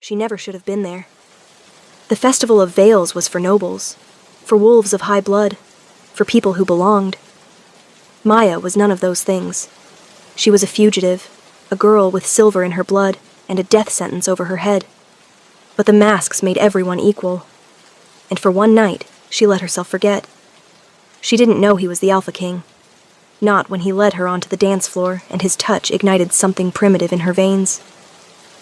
She never should have been there. The Festival of Veils was for nobles, for wolves of high blood, for people who belonged. Maya was none of those things. She was a fugitive, a girl with silver in her blood and a death sentence over her head. But the masks made everyone equal, and for one night she let herself forget. She didn't know he was the Alpha King. Not when he led her onto the dance floor and his touch ignited something primitive in her veins.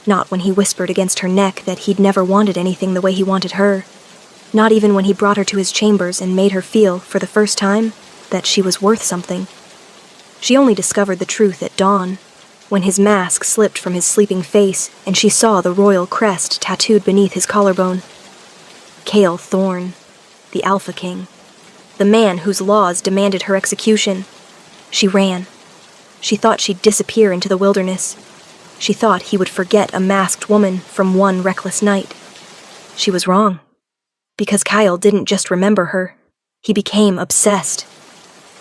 Not when he whispered against her neck that he'd never wanted anything the way he wanted her. Not even when he brought her to his chambers and made her feel, for the first time, that she was worth something. She only discovered the truth at dawn, when his mask slipped from his sleeping face and she saw the royal crest tattooed beneath his collarbone. Cale Thorne, the Alpha King, the man whose laws demanded her execution. She ran. She thought she'd disappear into the wilderness. She thought he would forget a masked woman from one reckless night. She was wrong. Because Kyle didn't just remember her. He became obsessed.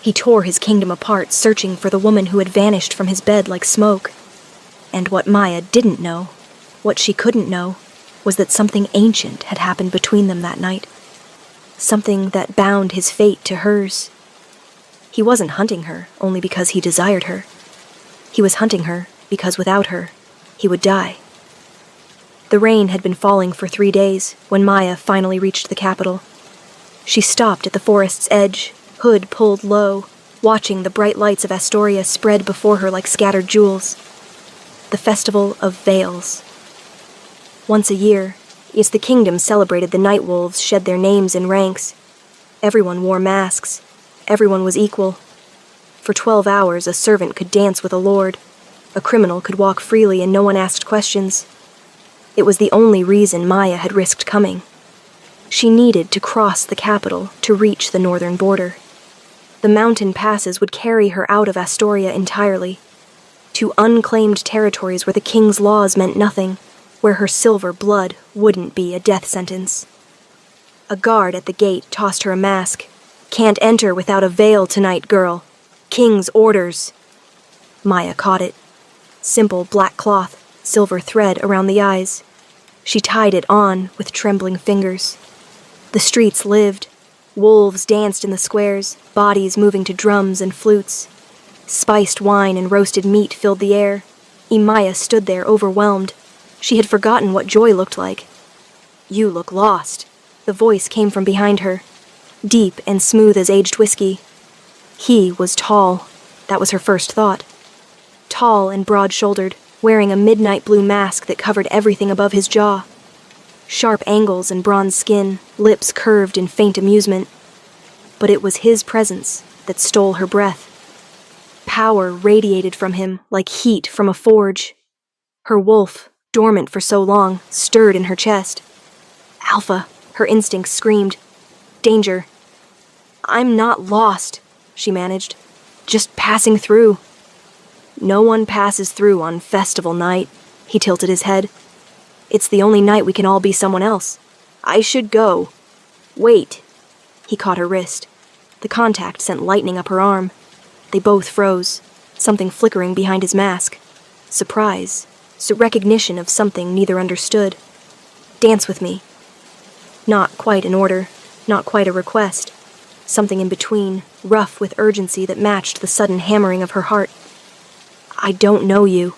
He tore his kingdom apart, searching for the woman who had vanished from his bed like smoke. And what Maya didn't know, what she couldn't know, was that something ancient had happened between them that night. Something that bound his fate to hers. He wasn't hunting her only because he desired her. He was hunting her because without her, he would die. The rain had been falling for 3 days when Maya finally reached the capital. She stopped at the forest's edge, hood pulled low, watching the bright lights of Astoria spread before her like scattered jewels. The Festival of Veils. Once a year, as the kingdom celebrated, the night wolves shed their names in ranks. Everyone wore masks. Everyone was equal. For 12 hours, a servant could dance with a lord. A criminal could walk freely and no one asked questions. It was the only reason Maya had risked coming. She needed to cross the capital to reach the northern border. The mountain passes would carry her out of Astoria entirely, to unclaimed territories where the king's laws meant nothing, where her silver blood wouldn't be a death sentence. A guard at the gate tossed her a mask. "Can't enter without a veil tonight, girl. King's orders." Maya caught it. Simple black cloth, silver thread around the eyes. She tied it on with trembling fingers. The streets lived. Wolves danced in the squares, bodies moving to drums and flutes. Spiced wine and roasted meat filled the air. Maya stood there overwhelmed. She had forgotten what joy looked like. "You look lost." The voice came from behind her, deep and smooth as aged whiskey. He was tall. That was her first thought. Tall and broad-shouldered, wearing a midnight blue mask that covered everything above his jaw. Sharp angles and bronze skin, lips curved in faint amusement. But it was his presence that stole her breath. Power radiated from him like heat from a forge. Her wolf, dormant for so long, stirred in her chest. "Alpha," her instincts screamed. "Danger." "I'm not lost," she managed. "Just passing through." "No one passes through on festival night," he tilted his head. "It's the only night we can all be someone else. I should go." "Wait." He caught her wrist. The contact sent lightning up her arm. They both froze, something flickering behind his mask. Surprise, recognition of something neither understood. "Dance with me." Not quite an order, not quite a request. Something in between, rough with urgency that matched the sudden hammering of her heart. "I don't know you."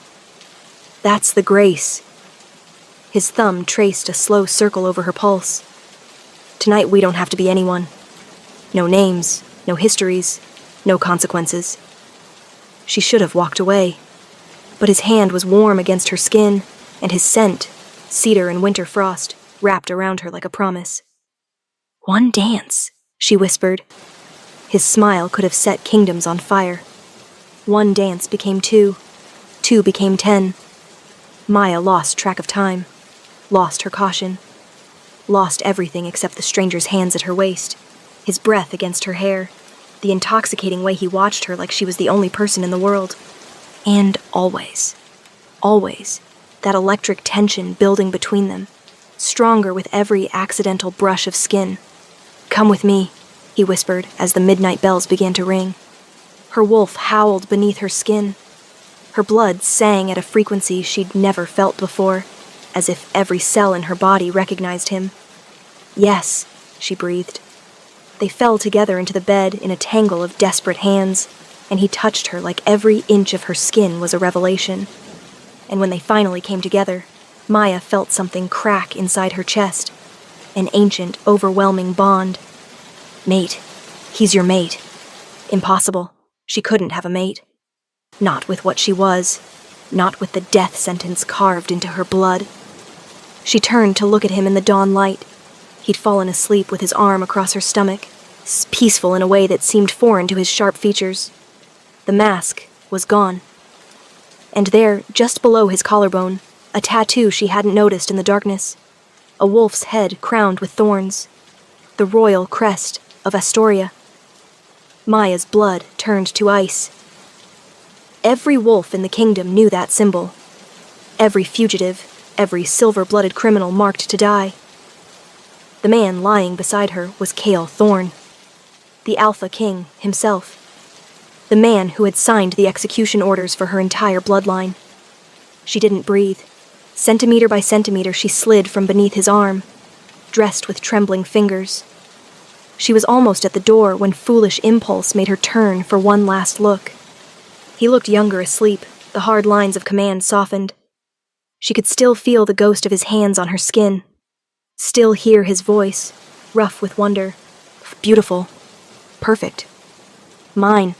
"That's the grace." His thumb traced a slow circle over her pulse. "Tonight we don't have to be anyone. No names, no histories, no consequences." She should have walked away, but his hand was warm against her skin, and his scent, cedar and winter frost, wrapped around her like a promise. "One dance," she whispered. His smile could have set kingdoms on fire. One dance became 2. 2 became 10. Maya lost track of time, lost her caution, lost everything except the stranger's hands at her waist, his breath against her hair, the intoxicating way he watched her like she was the only person in the world. And always, that electric tension building between them, stronger with every accidental brush of skin. "Come with me," he whispered as the midnight bells began to ring. Her wolf howled beneath her skin. Her blood sang at a frequency she'd never felt before. as if every cell in her body recognized him. "Yes," she breathed. They fell together into the bed in a tangle of desperate hands, and he touched her like every inch of her skin was a revelation. And when they finally came together, Maya felt something crack inside her chest, an ancient, overwhelming bond. Mate. He's your mate. Impossible. She couldn't have a mate. Not with what she was. Not with the death sentence carved into her blood. She turned to look at him in the dawn light. He'd fallen asleep with his arm across her stomach, peaceful in a way that seemed foreign to his sharp features. The mask was gone. And there, just below his collarbone, a tattoo she hadn't noticed in the darkness. A wolf's head crowned with thorns. The royal crest of Astoria. Maya's blood turned to ice. Every wolf in the kingdom knew that symbol. Every fugitive, every silver-blooded criminal marked to die. The man lying beside her was Cale Thorne, the Alpha King himself. The man who had signed the execution orders for her entire bloodline. She didn't breathe. Centimeter by centimeter she slid from beneath his arm, dressed with trembling fingers. She was almost at the door when foolish impulse made her turn for one last look. He looked younger asleep, the hard lines of command softened. She could still feel the ghost of his hands on her skin, still hear his voice, rough with wonder. Beautiful. Perfect. Mine.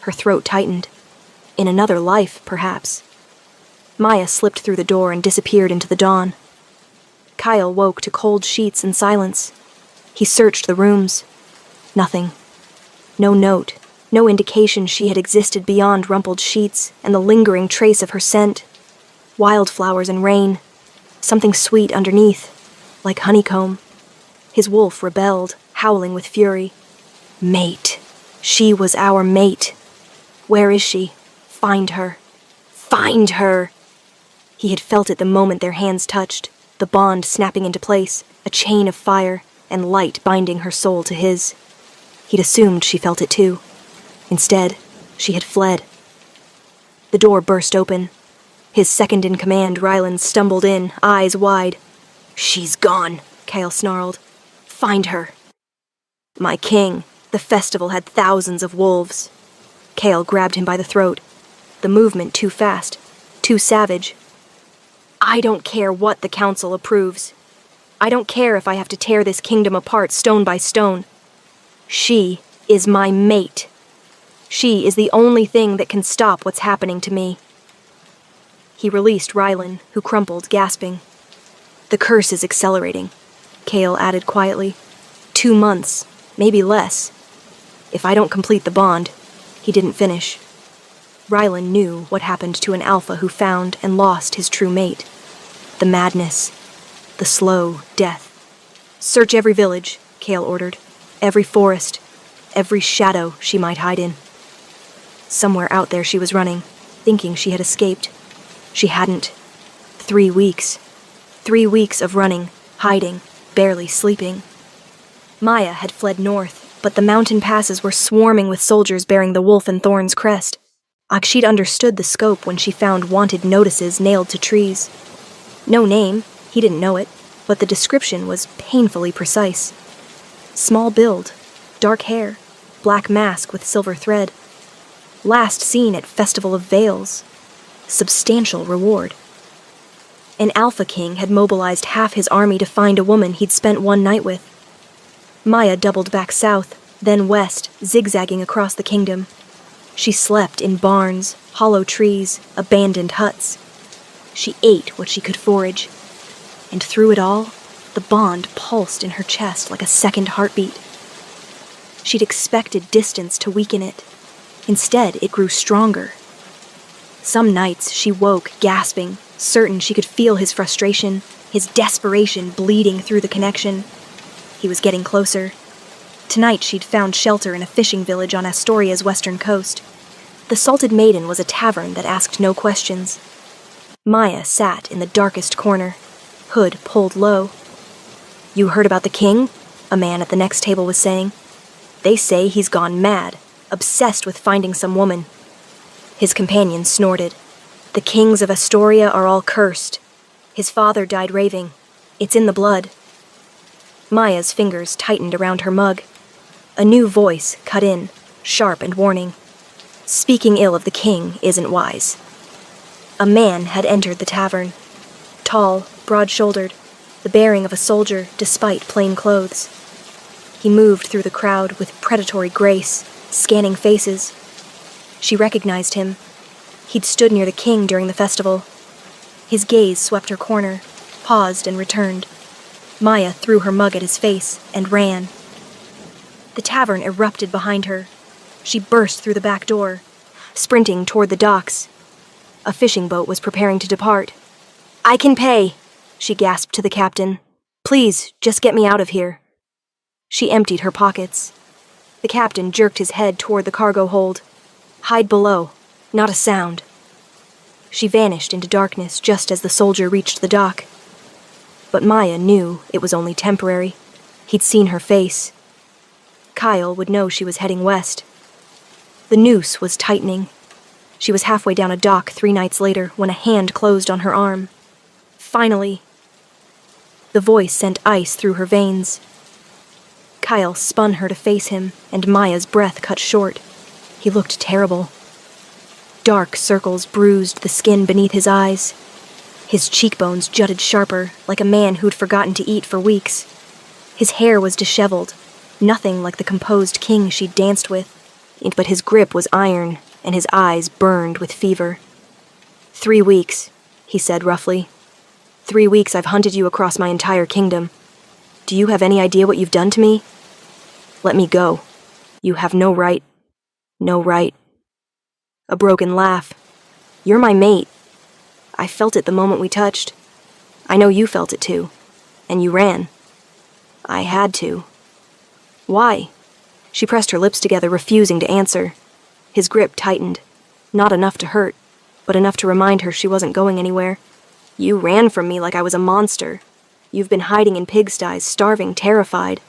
Her throat tightened. In another life, perhaps. Maya slipped through the door and disappeared into the dawn. Kyle woke to cold sheets and silence. He searched the rooms. Nothing. No note, no indication she had existed beyond rumpled sheets and the lingering trace of her scent. Wildflowers and rain. Something sweet underneath, like honeycomb. His wolf rebelled, howling with fury. Mate. She was our mate. Where is she? Find her. Find her! He had felt it the moment their hands touched, the bond snapping into place, a chain of fire, and light binding her soul to his. He'd assumed she felt it too. Instead, she had fled. The door burst open. His second-in-command, Ryland, stumbled in, eyes wide. "She's gone," Cale snarled. "Find her." "My king, the festival had thousands of wolves." Cale grabbed him by the throat. The movement too fast, too savage. "I don't care what the council approves. I don't care if I have to tear this kingdom apart stone by stone. She is my mate. She is the only thing that can stop what's happening to me." He released Rylan, who crumpled, gasping. "The curse is accelerating," Cale added quietly. 2 months, maybe less. If I don't complete the bond. He didn't finish. Rylan knew what happened to an alpha who found and lost his true mate. The madness. The slow death. "Search every village," Cale ordered. "Every forest. Every shadow she might hide in." Somewhere out there she was running, thinking she had escaped. She hadn't. 3 weeks. 3 weeks of running, hiding, barely sleeping. Maya had fled north, but the mountain passes were swarming with soldiers bearing the Wolf and Thorn's crest. She'd understood the scope when she found wanted notices nailed to trees. No name, he didn't know it, but the description was painfully precise. Small build, dark hair, black mask with silver thread. Last seen at Festival of Veils. Substantial reward. An Alpha King had mobilized half his army to find a woman he'd spent one night with. Maya doubled back south, then west, zigzagging across the kingdom. She slept in barns, hollow trees, abandoned huts. She ate what she could forage. And through it all, the bond pulsed in her chest like a second heartbeat. She'd expected distance to weaken it. Instead, it grew stronger. Some nights she woke gasping, certain she could feel his frustration, his desperation bleeding through the connection. He was getting closer. Tonight she'd found shelter in a fishing village on Astoria's western coast. The Salted Maiden was a tavern that asked no questions. Maya sat in the darkest corner, hood pulled low. "You heard about the king?" a man at the next table was saying. "They say he's gone mad, obsessed with finding some woman." His companion snorted. "The kings of Astoria are all cursed." His father died raving. It's in the blood. Maya's fingers tightened around her mug. A new voice cut in, sharp and warning. Speaking ill of the king isn't wise. A man had entered the tavern. Tall, broad-shouldered, the bearing of a soldier despite plain clothes. He moved through the crowd with predatory grace, scanning faces. She recognized him. He'd stood near the king during the festival. His gaze swept her corner, paused and returned. Maya threw her mug at his face and ran. The tavern erupted behind her. She burst through the back door, sprinting toward the docks. A fishing boat was preparing to depart. "I can pay," she gasped to the captain. "Please, just get me out of here." She emptied her pockets. The captain jerked his head toward the cargo hold. "Hide below. Not a sound." She vanished into darkness just as the soldier reached the dock. But Maya knew it was only temporary. He'd seen her face. Kyle would know she was heading west. The noose was tightening. She was halfway down a dock 3 nights later when a hand closed on her arm. Finally. The voice sent ice through her veins. Kyle spun her to face him, and Maya's breath cut short. He looked terrible. Dark circles bruised the skin beneath his eyes. His cheekbones jutted sharper, like a man who'd forgotten to eat for weeks. His hair was disheveled, nothing like the composed king she'd danced with, but his grip was iron, and his eyes burned with fever. 3 weeks, he said roughly. 3 weeks I've hunted you across my entire kingdom. Do you have any idea what you've done to me? Let me go. You have no right. No right. A broken laugh. You're my mate. I felt it the moment we touched. I know you felt it too. And you ran. I had to. Why? She pressed her lips together, refusing to answer. His grip tightened. Not enough to hurt, but enough to remind her she wasn't going anywhere. You ran from me like I was a monster. You've been hiding in pigsties, starving, terrified.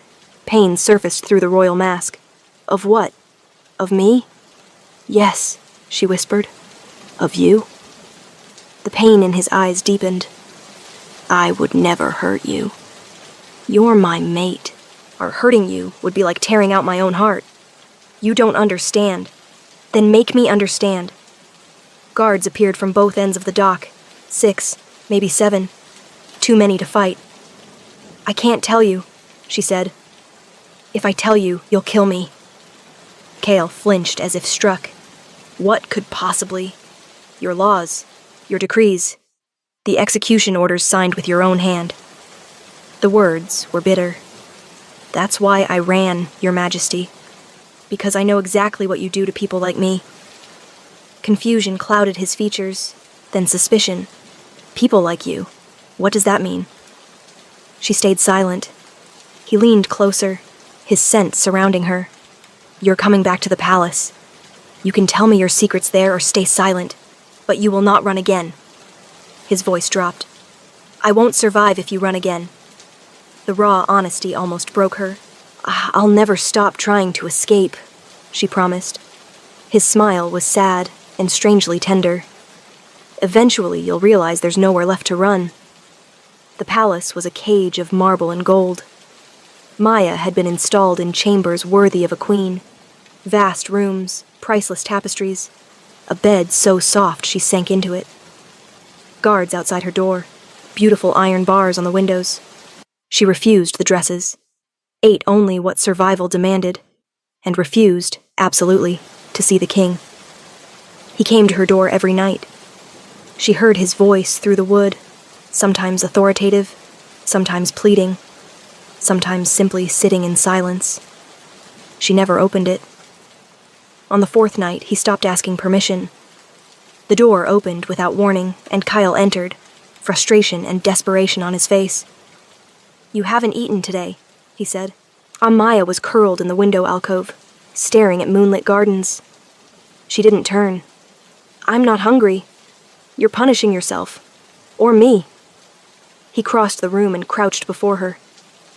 Pain surfaced through the royal mask. Of what? Of me? Yes, she whispered. Of you? The pain in his eyes deepened. I would never hurt you. You're my mate. Or hurting you would be like tearing out my own heart. You don't understand. Then make me understand. Guards appeared from both ends of the dock. 6, maybe 7. Too many to fight. I can't tell you, she said. If I tell you, you'll kill me. Kale flinched as if struck. What could possibly? Your laws, your decrees, the execution orders signed with your own hand. The words were bitter. That's why I ran, Your Majesty. Because I know exactly what you do to people like me. Confusion clouded his features, then suspicion. People like you. What does that mean? She stayed silent. He leaned closer, his scent surrounding her. You're coming back to the palace. You can tell me your secrets there or stay silent, but you will not run again. His voice dropped. I won't survive if you run again. The raw honesty almost broke her. I'll never stop trying to escape, she promised. His smile was sad and strangely tender. Eventually, you'll realize there's nowhere left to run. The palace was a cage of marble and gold. Maya had been installed in chambers worthy of a queen. Vast rooms, priceless tapestries, a bed so soft she sank into it. Guards outside her door, beautiful iron bars on the windows. She refused the dresses, ate only what survival demanded, and refused, absolutely, to see the king. He came to her door every night. She heard his voice through the wood, sometimes authoritative, sometimes pleading, sometimes simply sitting in silence. She never opened it. On the 4th night, he stopped asking permission. The door opened without warning, and Kyle entered, frustration and desperation on his face. You haven't eaten today, he said. Maya was curled in the window alcove, staring at moonlit gardens. She didn't turn. I'm not hungry. You're punishing yourself. Or me. He crossed the room and crouched before her.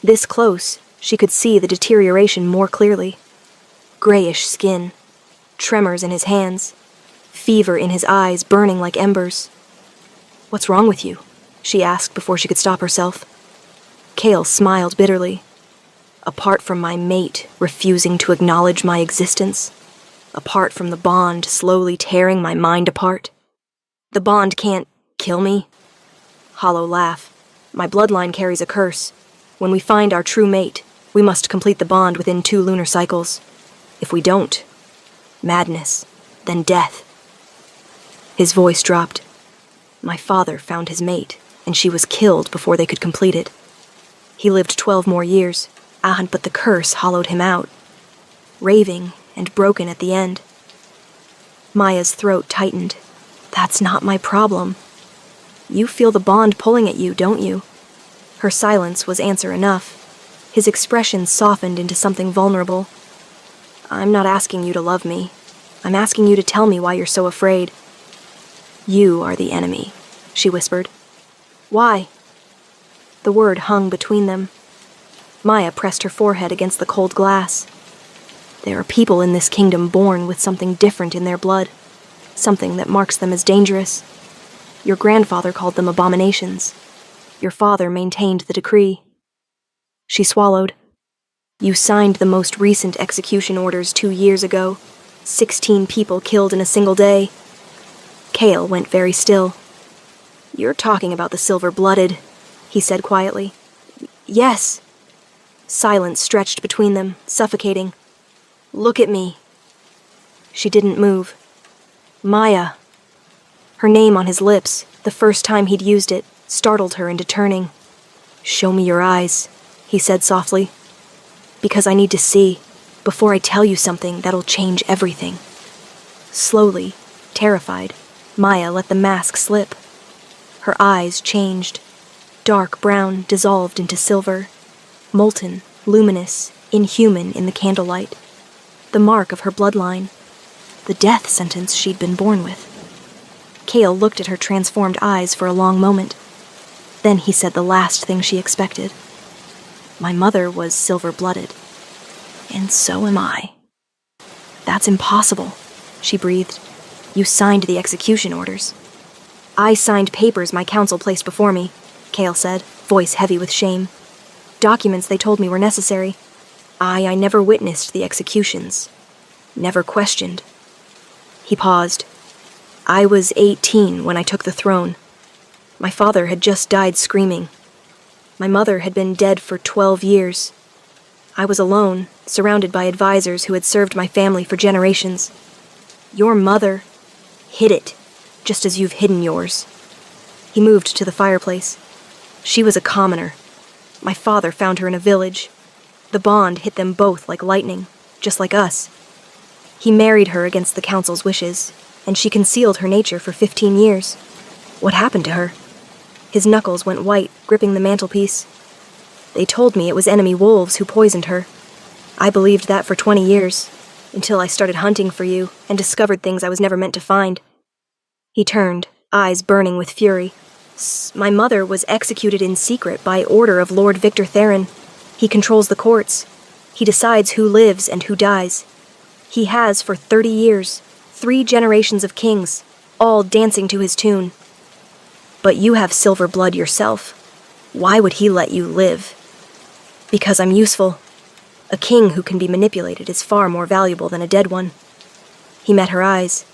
This close, she could see the deterioration more clearly. Grayish skin, tremors in his hands, fever in his eyes burning like embers. What's wrong with you? she asked before she could stop herself. Kale smiled bitterly. Apart from my mate refusing to acknowledge my existence, apart from the bond slowly tearing my mind apart. The bond can't kill me. Hollow laugh. My bloodline carries a curse. When we find our true mate, we must complete the bond within 2 lunar cycles. If we don't, madness, then death. His voice dropped. My father found his mate, and she was killed before they could complete it. He lived 12 more years, but the curse hollowed him out, raving and broken at the end. Maya's throat tightened. That's not my problem. You feel the bond pulling at you, don't you? Her silence was answer enough. His expression softened into something vulnerable. I'm not asking you to love me. I'm asking you to tell me why you're so afraid. You are the enemy, she whispered. Why? The word hung between them. Maya pressed her forehead against the cold glass. There are people in this kingdom born with something different in their blood, something that marks them as dangerous. Your grandfather called them abominations. Your father maintained the decree. She swallowed. You signed the most recent execution orders 2 years ago. 16 people killed in a single day. Kale went very still. You're talking about the silver-blooded, he said quietly. Yes. Silence stretched between them, suffocating. Look at me. She didn't move. Maya. Her name on his lips, the first time he'd used it, startled her into turning. Show me your eyes, he said softly. Because I need to see, before I tell you something that'll change everything. Slowly, terrified, Maya let the mask slip. Her eyes changed. Dark brown dissolved into silver. Molten, luminous, inhuman in the candlelight. The mark of her bloodline. The death sentence she'd been born with. Kale looked at her transformed eyes for a long moment. Then he said the last thing she expected. My mother was silver-blooded. And so am I. That's impossible, she breathed. You signed the execution orders. I signed papers my council placed before me, Kale said, voice heavy with shame. Documents they told me were necessary. I never witnessed the executions. Never questioned. He paused. I was 18 when I took the throne. My father had just died screaming. My mother had been dead for 12 years. I was alone, surrounded by advisors who had served my family for generations. Your mother hid it, just as you've hidden yours. He moved to the fireplace. She was a commoner. My father found her in a village. The bond hit them both like lightning, just like us. He married her against the council's wishes, and she concealed her nature for 15 years. What happened to her? His knuckles went white, gripping the mantelpiece. They told me it was enemy wolves who poisoned her. I believed that for 20 years, until I started hunting for you and discovered things I was never meant to find. He turned, eyes burning with fury. My mother was executed in secret by order of Lord Victor Theron. He controls the courts. He decides who lives and who dies. He has for 30 years, 3 generations of kings, all dancing to his tune. But you have silver blood yourself. Why would he let you live? Because I'm useful. A king who can be manipulated is far more valuable than a dead one. He met her eyes.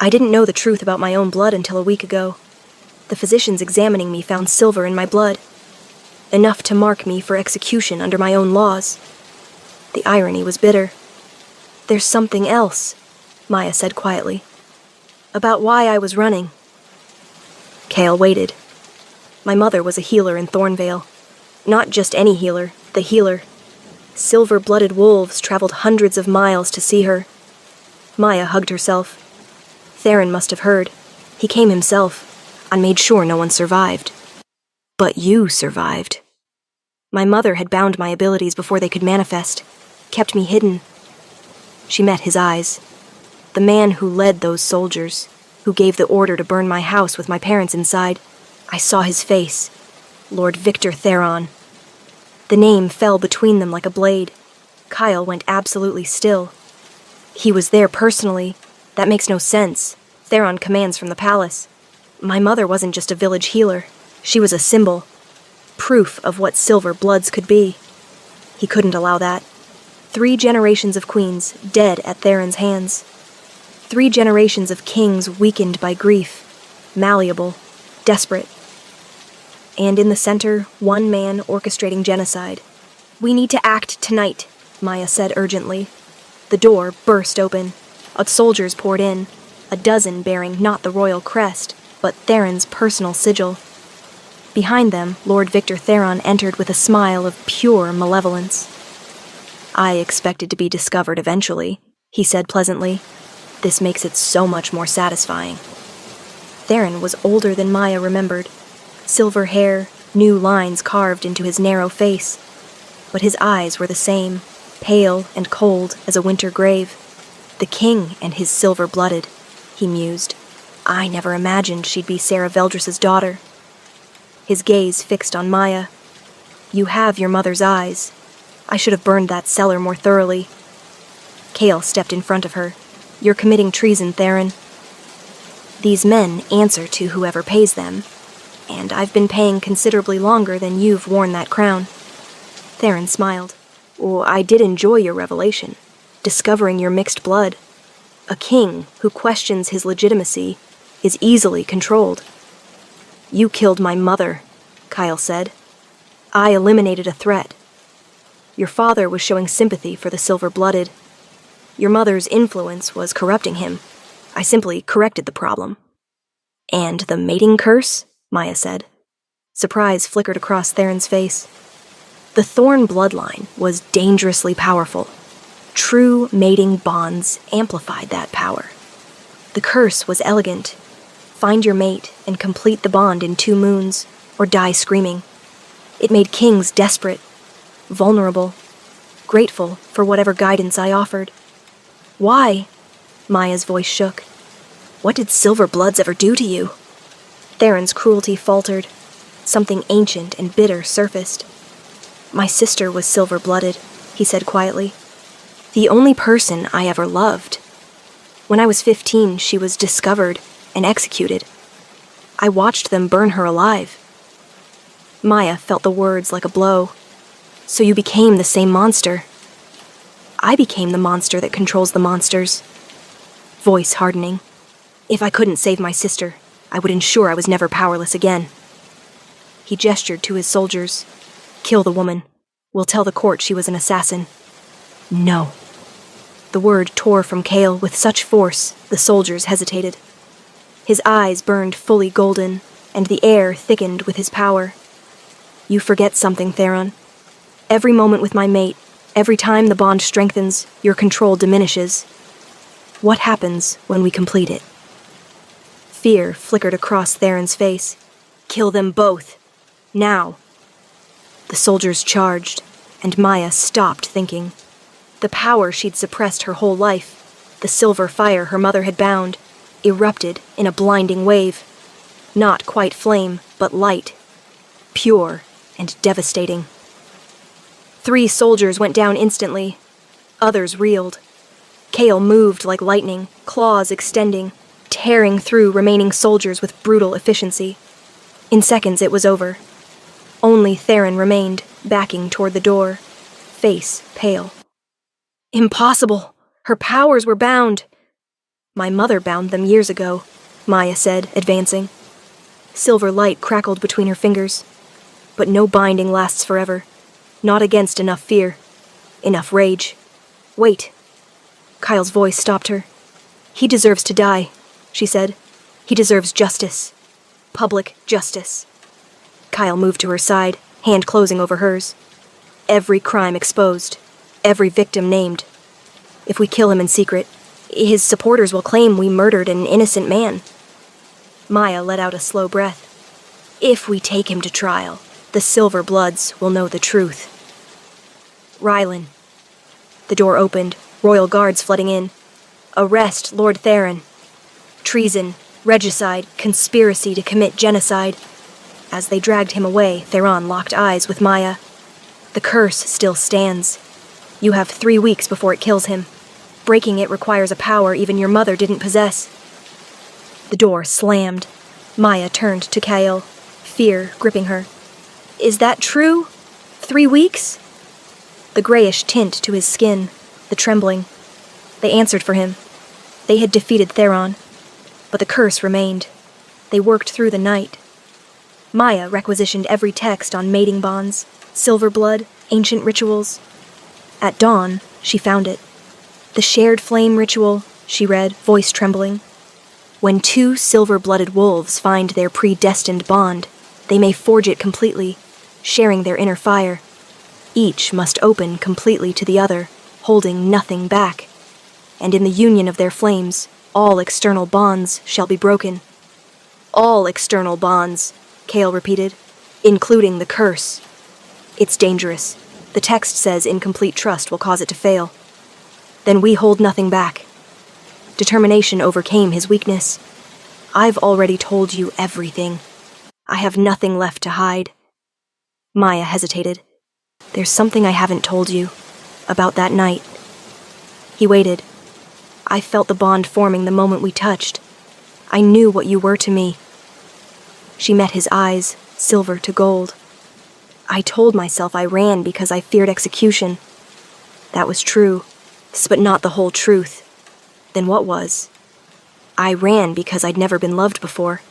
I didn't know the truth about my own blood until a week ago. The physicians examining me found silver in my blood. Enough to mark me for execution under my own laws. The irony was bitter. There's something else, Maya said quietly. About why I was running. Kale waited. My mother was a healer in Thornvale. Not just any healer, the healer. Silver-blooded wolves traveled hundreds of miles to see her. Maya hugged herself. Theron must have heard. He came himself, and made sure no one survived. But you survived. My mother had bound my abilities before they could manifest, kept me hidden. She met his eyes. The man who led those soldiers, who gave the order to burn my house with my parents inside. I saw his face. Lord Victor Theron. The name fell between them like a blade. Kyle went absolutely still. He was there personally. That makes no sense. Theron commands from the palace. My mother wasn't just a village healer. She was a symbol, proof of what silver bloods could be. He couldn't allow that. 3 generations of queens dead at Theron's hands. 3 generations of kings weakened by grief, malleable, desperate. And in the center, one man orchestrating genocide. "We need to act tonight," Maya said urgently. The door burst open. Soldiers poured in, a dozen bearing not the royal crest, but Theron's personal sigil. Behind them, Lord Victor Theron entered with a smile of pure malevolence. "I expected to be discovered eventually," he said pleasantly. "This makes it so much more satisfying." Theron was older than Maya remembered. Silver hair, new lines carved into his narrow face. But his eyes were the same, pale and cold as a winter grave. The king and his silver-blooded, he mused. I never imagined she'd be Sarah Veldris's daughter. His gaze fixed on Maya. "You have your mother's eyes. I should have burned that cellar more thoroughly." Chaol stepped in front of her. "You're committing treason, Theron." "These men answer to whoever pays them, and I've been paying considerably longer than you've worn that crown." Theron smiled. "Oh, I did enjoy your revelation, discovering your mixed blood. A king who questions his legitimacy is easily controlled." "You killed my mother," Chaol said. "I eliminated a threat. Your father was showing sympathy for the silver-blooded. Your mother's influence was corrupting him. I simply corrected the problem." "And the mating curse?" Maya said. Surprise flickered across Theron's face. The Thorn bloodline was dangerously powerful. True mating bonds amplified that power. The curse was elegant. Find your mate and complete the bond in 2 moons, or die screaming. It made kings desperate, vulnerable, grateful for whatever guidance I offered. "Why?" Maya's voice shook. "What did silver bloods ever do to you?" Theron's cruelty faltered. Something ancient and bitter surfaced. "My sister was silver-blooded," he said quietly. "The only person I ever loved. When I was 15, she was discovered and executed. I watched them burn her alive." Maya felt the words like a blow. "So you became the same monster." "I became the monster that controls the monsters." Voice hardening. "If I couldn't save my sister, I would ensure I was never powerless again." He gestured to his soldiers. "Kill the woman. We'll tell the court she was an assassin." "No." The word tore from Chaol with such force, the soldiers hesitated. His eyes burned fully golden, and the air thickened with his power. "You forget something, Theron. Every moment with my mate, every time the bond strengthens, your control diminishes. What happens when we complete it?" Fear flickered across Theron's face. "Kill them both. Now." The soldiers charged, and Maya stopped thinking. The power she'd suppressed her whole life, the silver fire her mother had bound, erupted in a blinding wave. Not quite flame, but light. Pure and devastating. 3 soldiers went down instantly. Others reeled. Chaol moved like lightning, claws extending, tearing through remaining soldiers with brutal efficiency. In seconds it was over. Only Theron remained, backing toward the door, face pale. "Impossible! Her powers were bound!" "My mother bound them years ago," Maya said, advancing. Silver light crackled between her fingers. "But no binding lasts forever. Not against enough fear. Enough rage. Wait." Chaol's voice stopped her. "He deserves to die," she said. "He deserves justice. Public justice." Chaol moved to her side, hand closing over hers. "Every crime exposed. Every victim named. If we kill him in secret, his supporters will claim we murdered an innocent man." Maya let out a slow breath. "If we take him to trial, the silver bloods will know the truth." "Rylan." The door opened, royal guards flooding in. "Arrest Lord Theron. Treason, regicide, conspiracy to commit genocide." As they dragged him away, Theron locked eyes with Maya. "The curse still stands. You have 3 weeks before it kills him. Breaking it requires a power even your mother didn't possess." The door slammed. Maya turned to Chaol. fear gripping her. "Is that true? 3 weeks?" The grayish tint to his skin, the trembling. They answered for him. They had defeated Theron, but the curse remained. They worked through the night. Maya requisitioned every text on mating bonds, silver blood, ancient rituals. At dawn, she found it. "The shared flame ritual," she read, voice trembling. "When 2 silver-blooded wolves find their predestined bond, they may forge it completely, sharing their inner fire. Each must open completely to the other, holding nothing back. And in the union of their flames, all external bonds shall be broken." "All external bonds," Cale repeated, "including the curse. It's dangerous. The text says incomplete trust will cause it to fail. Then we hold nothing back." Determination overcame his weakness. "I've already told you everything. I have nothing left to hide." Maya hesitated. "There's something I haven't told you. About that night." He waited. "I felt the bond forming the moment we touched. I knew what you were to me." She met his eyes, silver to gold. "I told myself I ran because I feared execution. That was true, but not the whole truth. Then what was? I ran because I'd never been loved before.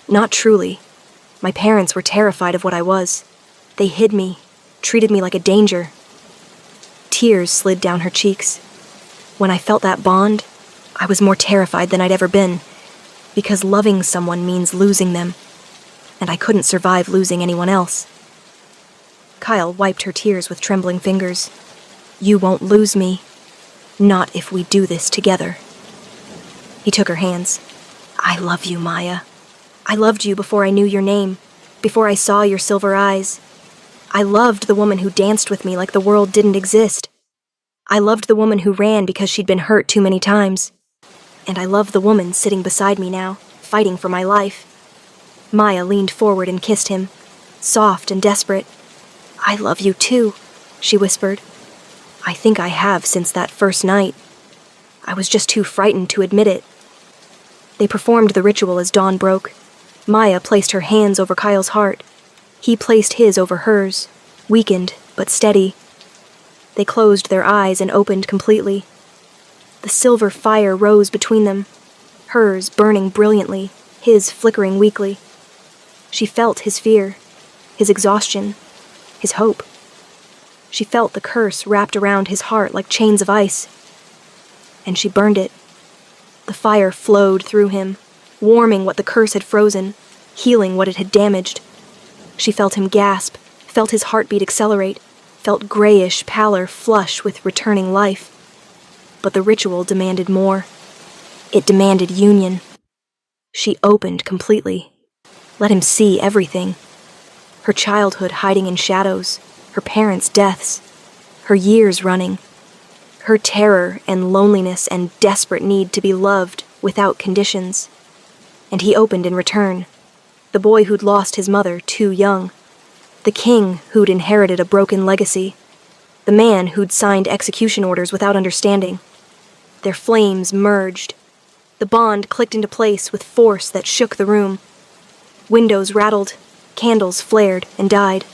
Not truly. My parents were terrified of what I was. They hid me, treated me like a danger." Tears slid down her cheeks. "When I felt that bond, I was more terrified than I'd ever been, because loving someone means losing them, and I couldn't survive losing anyone else." Kyle wiped her tears with trembling fingers. "You won't lose me. Not if we do this together." He took her hands. "I love you, Maya. I loved you before I knew your name, before I saw your silver eyes. I loved the woman who danced with me like the world didn't exist. I loved the woman who ran because she'd been hurt too many times. And I love the woman sitting beside me now, fighting for my life." Maya leaned forward and kissed him, soft and desperate. "I love you too," she whispered. "I think I have since that first night. I was just too frightened to admit it." They performed the ritual as dawn broke. Maya placed her hands over Kyle's heart. He placed his over hers, weakened but steady. They closed their eyes and opened completely. The silver fire rose between them, hers burning brilliantly, his flickering weakly. She felt his fear, his exhaustion, his hope. She felt the curse wrapped around his heart like chains of ice. And she burned it. The fire flowed through him, warming what the curse had frozen, healing what it had damaged. She felt him gasp, felt his heartbeat accelerate, felt grayish pallor flush with returning life. But the ritual demanded more. It demanded union. She opened completely, let him see everything. Her childhood hiding in shadows, her parents' deaths, her years running, her terror and loneliness and desperate need to be loved without conditions. And he opened in return, the boy who'd lost his mother too young, the king who'd inherited a broken legacy, the man who'd signed execution orders without understanding. Their flames merged. The bond clicked into place with force that shook the room. Windows rattled, candles flared and died.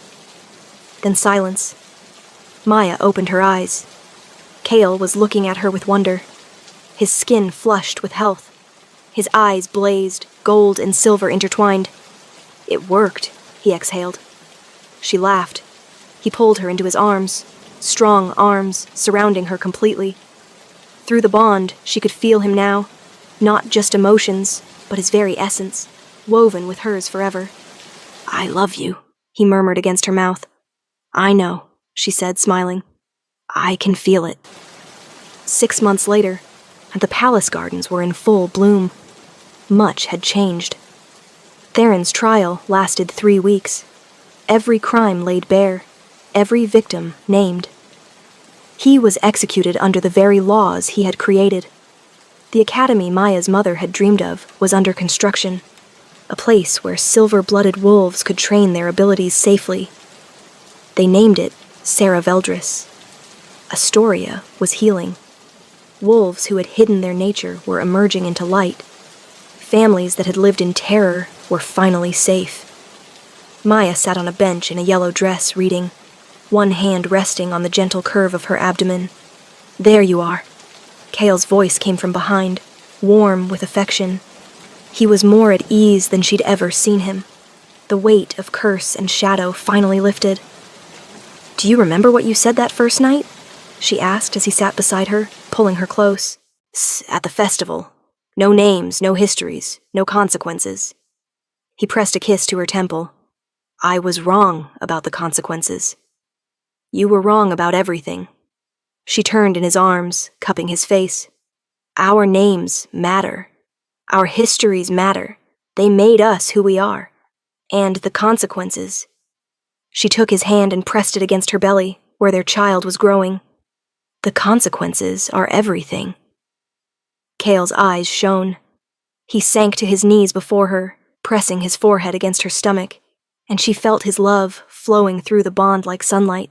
Then silence. Maya opened her eyes. Cale was looking at her with wonder. His skin flushed with health. His eyes blazed, gold and silver intertwined. "It worked," he exhaled. She laughed. He pulled her into his arms, strong arms surrounding her completely. Through the bond, she could feel him now, not just emotions, but his very essence, woven with hers forever. "I love you," he murmured against her mouth. "I know," she said, smiling. "I can feel it." 6 months later, and the palace gardens were in full bloom. Much had changed. Theron's trial lasted 3 weeks. Every crime laid bare, every victim named. He was executed under the very laws he had created. The academy Maya's mother had dreamed of was under construction, a place where silver-blooded wolves could train their abilities safely. They named it Sarah Veldris. Astoria was healing. Wolves who had hidden their nature were emerging into light. Families that had lived in terror were finally safe. Maya sat on a bench in a yellow dress, reading, one hand resting on the gentle curve of her abdomen. "There you are." Cale's voice came from behind, warm with affection. He was more at ease than she'd ever seen him. The weight of curse and shadow finally lifted. "Do you remember what you said that first night?" she asked as he sat beside her, pulling her close. "At the festival. No names, no histories, no consequences." He pressed a kiss to her temple. "I was wrong about the consequences." "You were wrong about everything." She turned in his arms, cupping his face. "Our names matter. Our histories matter. They made us who we are. And the consequences." She took his hand and pressed it against her belly, where their child was growing. "The consequences are everything." Cale's eyes shone. He sank to his knees before her, pressing his forehead against her stomach, and she felt his love flowing through the bond like sunlight.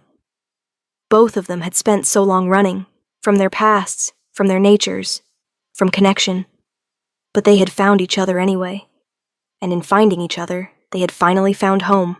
Both of them had spent so long running, from their pasts, from their natures, from connection. But they had found each other anyway, and in finding each other, they had finally found home.